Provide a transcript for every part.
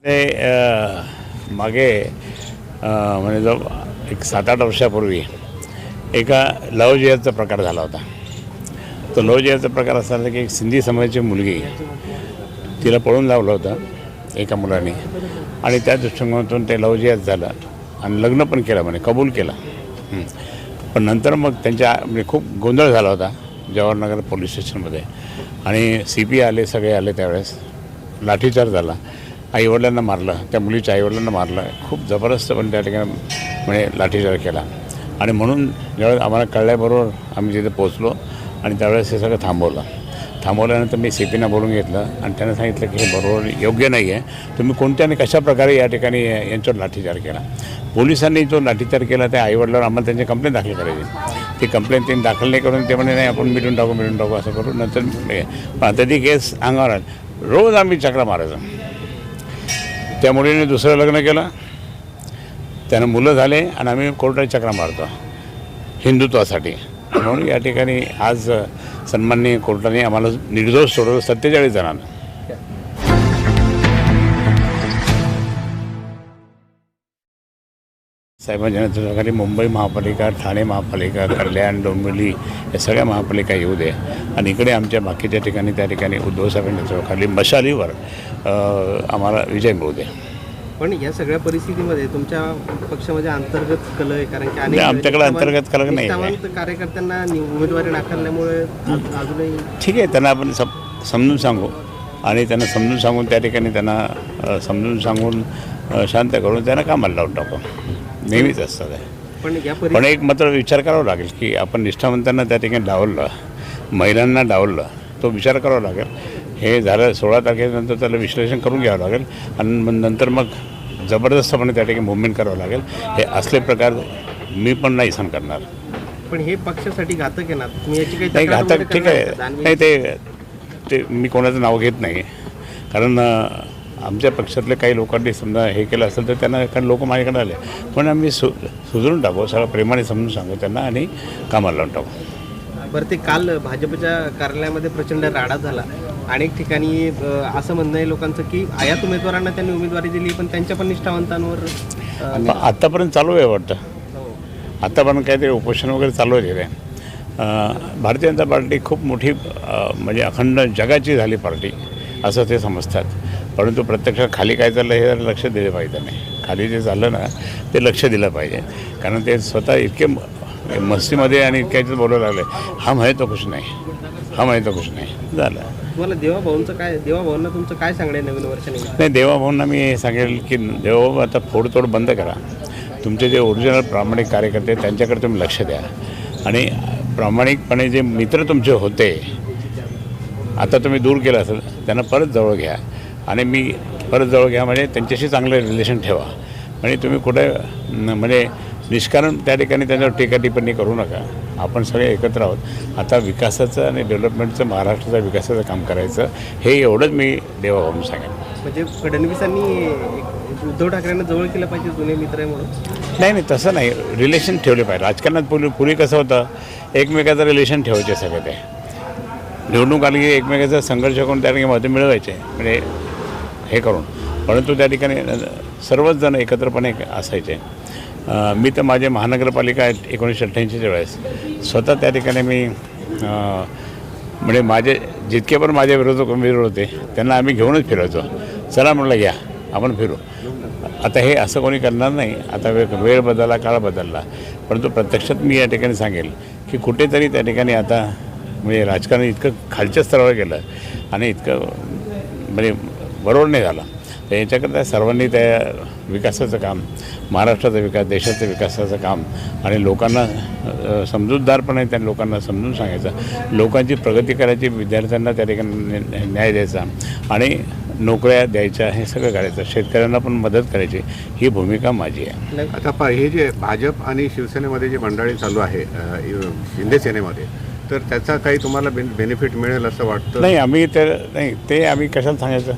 मागे म्हणजे जो एक 7-8 वर्षापूर्वी एका लव्ह जिहादचा प्रकार झाला होता. तो लव्ह जिहादचा प्रकार असा होता की एक सिंधी समाजाची मुलगी तिला पळून लावलं होतं एका मुलाने आणि त्या दृष्टिकोनातून ते लव्ह जिहाद झालं आणि लग्न पण केलं, म्हणे कबूल केलं. पण नंतर मग त्यांच्या म्हणजे खूप गोंधळ झाला होता जवाहरनगर पोलीस स्टेशनमध्ये आणि CP आले, सगळे आले. त्यावेळेस लाठीचार्ज झाला, आईवडिलांना मारलं, त्या मुलीच्या आईवडिलांना मारलं, खूप जबरदस्त पण त्या ठिकाणी म्हणजे लाठीचार्ज केला. आणि म्हणून ज्यावेळेस आम्हाला कळल्याबरोबर आम्ही तिथे पोचलो आणि त्यावेळेस हे सगळं थांबवल्यानंतर मी CPना बोलून घेतलं आणि त्यांना सांगितलं की हे बरोबर योग्य नाही आहे, तुम्ही कोणत्या आणि कशा प्रकारे या ठिकाणी यांच्यावर लाठीचार्ज केला. पोलिसांनी जो लाठीचार्ज केला त्या आईवडिलांवर आम्हाला त्यांची कंप्लेंट दाखल करायची. ती कंप्लेंट त्यांनी दाखल नाही करून ते म्हणे नाही आपण मिटून टाकू असं करू. नंतर आता ती केस अंगावर आली. रोज आम्ही चक्रा मारायचो. त्या मुलीने दुसरं लग्न केलं, त्यानं मुलं झाले आणि आम्ही कोर्टात चक्रा मारतो हिंदुत्वासाठी. म्हणून या ठिकाणी आज सन्माननीय कोर्टाने आम्हाला निर्दोष सोडवलं 47 जणांना. साहेबांच्या नेतृत्वाखाली मुंबई महापालिका, ठाणे महापालिका, कल्याण, डोंबिवली या सगळ्या महापालिका येऊ दे आणि इकडे आमच्या बाकीच्या ठिकाणी त्या ठिकाणी उद्धव साहेबांच्या नेतृत्वाखाली मशालीवर आम्हाला विजय मिळू दे. पण या सगळ्या परिस्थितीमध्ये तुमच्या पक्षामध्ये अंतर्गत कलह आहे, कारण की अनेक आमच्याकडे अंतर्गत कलह नाही आहे. कार्यकर्त्यांना उमेदवारी नाकारल्यामुळे अजूनही ठीक आहे, त्यांना आपण समजून सांगू आणि त्यांना समजून सांगून त्या ठिकाणी त्यांना समजून सांगून शांत करून त्यांना कामाला लावून टाकू. नेहमीच असतं ते. पण एक मात्र विचार करावा लागेल की आपण निष्ठावंतांना त्या ठिकाणी डावललं, महिलांना डावललं, तो विचार करावा लागेल. हे झालं 16 तारखेनंतर त्याला विश्लेषण करून घ्यावं लागेल आणि नंतर मग जबरदस्तपणे त्या ठिकाणी मुवमेंट करावं लागेल. हे असले प्रकार मी पण नाही सहन करणार. पण हे पक्षासाठी घातक आहे ना, तुम्ही याची काही नाही घातक ठीक आहे, नाही ते मी कोणाचं नाव घेत नाही, कारण आमच्या पक्षातले काही लोकांनी समजा हे केलं असेल तर त्यांना कारण लोक माझ्याकडे आले. पण आम्ही सुधरून टाकू, सगळं प्रेमाने समजून सांगू त्यांना आणि कामाला लावून टाकू. बरं, ते काल भाजपच्या कार्यालयामध्ये प्रचंड राडा झाला. अनेक ठिकाणी असं म्हणणं आहे लोकांचं की आयात उमेदवारांना त्यांनी उमेदवारी दिली पण त्यांच्या पण निष्ठावंतांवर आत्तापर्यंत चालू आहे वाटतं. आत्तापर्यंत काहीतरी उपोषण वगैरे चालू आहे. भारतीय जनता पार्टी खूप मोठी म्हणजे अखंड जगाची झाली पार्टी असं ते समजतात. परंतु प्रत्यक्षात खाली काय चाललं हे लक्ष दिलं पाहिजे. नाही, खाली जे चाललं ना ते लक्ष दिलं पाहिजे, कारण ते स्वतः इतके मस्तीमध्ये आणि इतक्याच बोलायला लागले, हम है तो कुछ नाही, हम है तो कुछ नाही झालं. तुम्हाला देवाभाऊंना तुमचं काय सांगणं आहे नवीन वर्षानिमित्त? नाही, देवाभाऊंना मी हे सांगेल की देवाभाऊ आता फोडतोड बंद करा. तुमचे जे ओरिजिनल प्रामाणिक कार्यकर्ते आहेत त्यांच्याकडे तुम्ही लक्ष द्या आणि प्रामाणिकपणे जे मित्र तुमचे होते आता तुम्ही दूर केलं असेल त्यांना परत जवळ घ्या आणि मी परत जवळ घ्या म्हणजे त्यांच्याशी चांगलं रिलेशन ठेवा. म्हणजे तुम्ही कुठे म्हणजे निष्कारण त्या ठिकाणी त्यांच्यावर टीका टिप्पणी करू नका. आपण सगळे एकत्र आहोत. आता विकासाचं आणि डेव्हलपमेंटचं, महाराष्ट्राच्या विकासाचं काम करायचं, हे एवढंच मी देवाभाऊंना सांगेन. म्हणजे फडणवीसांनी उद्धव ठाकरेंना जवळ केलं पाहिजे जुने मित्र आहे म्हणून? नाही, तसं नाही. रिलेशन ठेवले पाहिजे. राजकारणात पूर्वी कसं होतं, एकमेकाचं रिलेशन ठेवायचे सगळे. ते निवडणूक आली की एकमेकाचा संघर्ष करून त्या ठिकाणी मतं मिळवायचे म्हणजे हे करून. परंतु त्या ठिकाणी सर्वच जण एकत्रपणे असायचे. मी तर माझे महानगरपालिका 1988च्या वेळेस स्वतः त्या ठिकाणी मी म्हणजे माझे जितके पण माझे विरोधक होते त्यांना आम्ही घेऊनच फिरायचो. चला म्हटलं या आपण फिरू. आता हे असं कोणी करणार नाही. आता वेळ बदलला, काळ बदलला, परंतु प्रत्यक्षात मी या ठिकाणी सांगेल की कुठेतरी त्या ठिकाणी आता म्हणजे राजकारण इतकं खालच्या स्तरावर गेलं आणि इतकं म्हणजे बरोबर नाही झालं. तर याच्याकरता सर्वांनी त्या विकासाचं काम, महाराष्ट्राचा विकास, देशाचं विकासाचं काम आणि लोकांना समजूतदारपणे त्या लोकांना समजून सांगायचं, लोकांची प्रगती करायची, विद्यार्थ्यांना त्या ठिकाणी न्याय द्यायचा आणि नोकऱ्या द्यायच्या, हे सगळं करायचं, शेतकऱ्यांना पण मदत करायची, ही भूमिका माझी आहे. आता हे जे भाजप आणि शिवसेनेमध्ये जे मंडळी चालू आहे शिंदे सेनेमध्ये, तर त्याचा काही तुम्हाला बेनिफिट मिळेल असं वाटतं? नाही, ते आम्ही कशाला सांगायचं,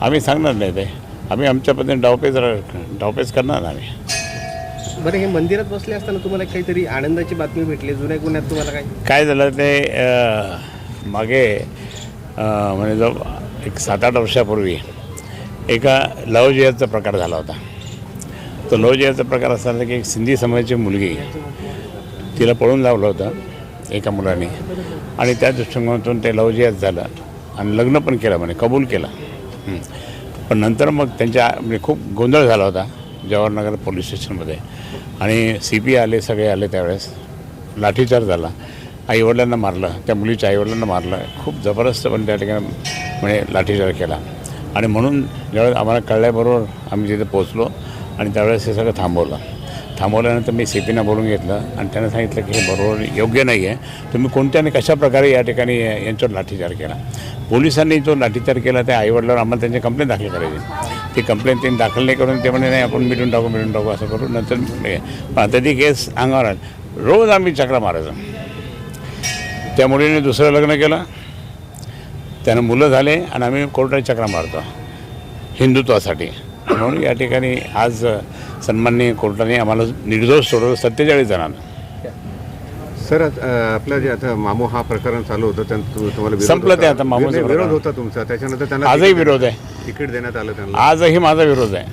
आम्ही सांगणार नाही. ते आम्ही आमच्या पद्धतीने डावपेच करणार आम्ही. बरं, हे मंदिरात बसले असताना तुम्हाला काहीतरी आनंदाची बातमी भेटली जुन्या गुन्ह्यात, तुम्हाला काय झालं ते मागे म्हणजे जो एक 7-8 वर्षापूर्वी एका लव जिहादचा प्रकार झाला होता. तो लव जिहादचा प्रकार असा होता की एक सिंधी समाजाची मुलगी, तिला पळून लावलं होतं एका मुलाने आणि त्या दृष्टिकोनातून ते लव जिहाद झालं आणि लग्न पण केलं, म्हणे कबूल केलं. पण नंतर मग त्यांच्या म्हणजे खूप गोंधळ झाला होता जवाहरनगर पोलीस स्टेशनमध्ये आणि CP आले, सगळे आले. त्यावेळेस लाठीचार्ज झाला, आईवडिलांना मारलं, त्या मुलीच्या आईवडिलांना मारलं, खूप जबरदस्त पण त्या ठिकाणी म्हणजे लाठीचार्ज केला. आणि म्हणून ज्यावेळेस आम्हाला कळल्याबरोबर आम्ही तिथे पोचलो आणि त्यावेळेस हे सगळं थांबवल्यानंतर मी CPना बोलून घेतलं आणि त्यांना सांगितलं की हे बरोबर योग्य नाही आहे, तुम्ही कोणत्या आणि कशा प्रकारे या ठिकाणी यांच्यावर लाठीचार्ज केला. पोलिसांनी जो लाठीचार्ज केला त्या आईवडिलांवर आम्हाला त्यांची कंप्लेंट दाखल करायची. ती कंप्लेंट त्यांनी दाखल नाही करून ते म्हणे नाही आपण मिटून टाकू असं करू. नंतर पण आता ती केस अंगावर आली. रोज आम्ही चक्रा मारायचो. त्या मुलीने दुसरं लग्न केलं, त्यानं मुलं झाले आणि आम्ही कोर्टात चक्रा मारतो हिंदुत्वासाठी. म्हणून या ठिकाणी आज सन्माननीय कोर्टाने आम्हाला निर्दोष सोडवलं 47 जणांना. सर आपलं जे आता मामू हा प्रकरण चालू होतं तुम्हाला विरोध संपलं होता. ते आता मामूचं विरोध प्रकरण. होता तुमचा, त्याच्यानंतर त्यांना आजही विरोध आहे. तिकीट देण्यात आलं त्यांना. आजही माझा विरोध आहे.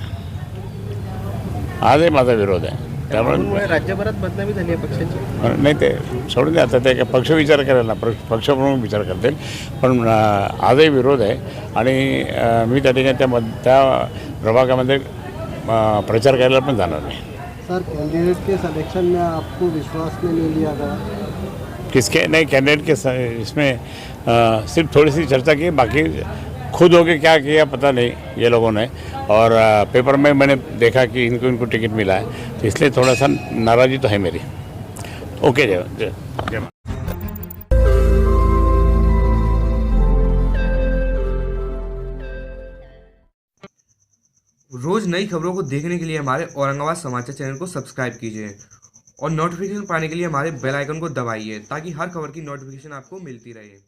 आजही माझा विरोध आहे. त्यामुळे राज्यभरात बदनामी झाली आहे पक्षाची. नाही ते सोडून द्या, आता ते काय पक्ष विचार करेल ना, पक्षप्रमुख विचार करतील. पण आजही विरोध आहे आणि मी त्या ठिकाणी त्या प्रभागामध्ये प्रचार करायला पण जाणार नाही. सर, कैंडिडेट के सिलेक्शन में आपको विश्वास में नहीं लिया गया? किसके नहीं कैंडिडेट के इसमें सिर्फ थोड़ी सी चर्चा की, बाकी खुद होके क्या किया पता नहीं ये लोगों ने. और पेपर में मैंने देखा कि इनको टिकट मिला है, तो इसलिए थोड़ा सा नाराज़गी तो है मेरी. ओके जय. रोज नई खबरों को देखने के लिए हमारे औरंगाबाद समाचार चैनल को सब्सक्राइब कीजिए और नोटिफिकेशन पाने के लिए हमारे बेल आइकन को दबाइए ताकि हर खबर की नोटिफिकेशन आपको मिलती रहे.